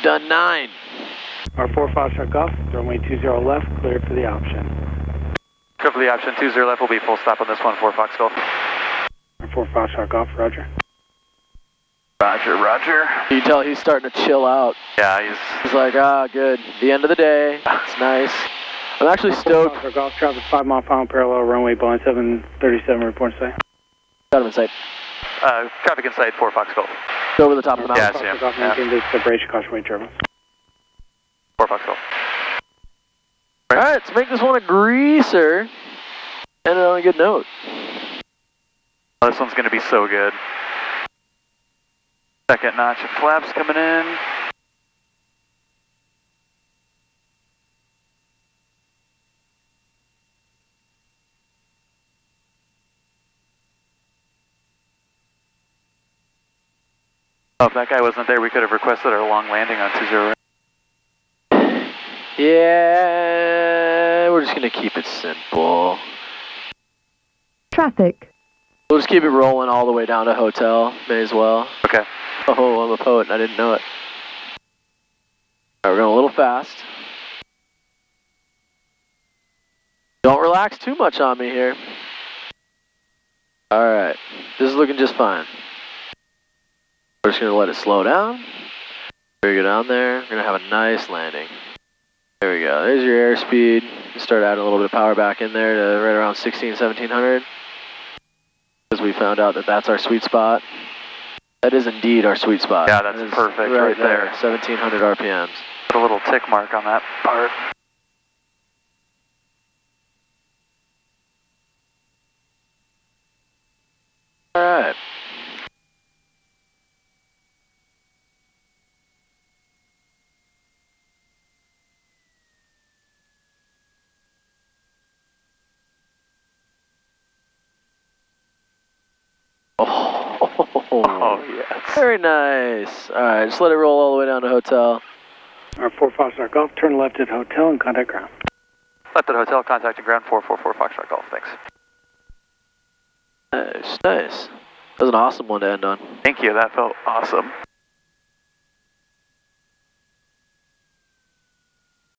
We've done 9. Our 4 Foxtrot Golf, runway 20 left, cleared for the option. Clear for the option, 20 left will be full stop on this one, 4 Fox Golf. Our 4 Foxtrot Golf, roger. Roger, roger. You can tell he's starting to chill out. Yeah, He's like, good. The end of the day. It's nice. I'm actually stoked. Foxtrot Golf, traffic 5 mile per hour parallel, runway blind 737, report say. Got him in sight. Traffic in sight, 4 Fox Golf. Go over the top of the mountain. Yeah, I see him. Golf, maintain this separation, caution weight turbulence. 4 Fox Golf. Alright, let's make this one a greaser. And on a good note. Oh, this one's going to be so good. Second notch of flaps coming in. Oh, if that guy wasn't there, we could have requested our long landing on 20. Yeah, we're just going to keep it simple. Traffic. We'll just keep it rolling all the way down to hotel. May as well. Okay. Oh, I'm a poet and I didn't know it. Alright, we're going a little fast. Don't relax too much on me here. Alright, this is looking just fine. We're just going to let it slow down. There you go down there. We're going to have a nice landing. There we go. There's your airspeed. Start adding a little bit of power back in there to right around 1700. Because we found out that that's our sweet spot. That is indeed our sweet spot. Yeah, that's perfect right there. 1700 RPMs. Put a little tick mark on that part. Alright. Oh, yes. Very nice. Alright, just let it roll all the way down to hotel. Our 4 Foxtrot Golf, turn left at hotel and contact ground. Left at hotel, contacting ground 444 Foxtrot Golf, thanks. Nice, nice. That was an awesome one to end on. Thank you, that felt awesome.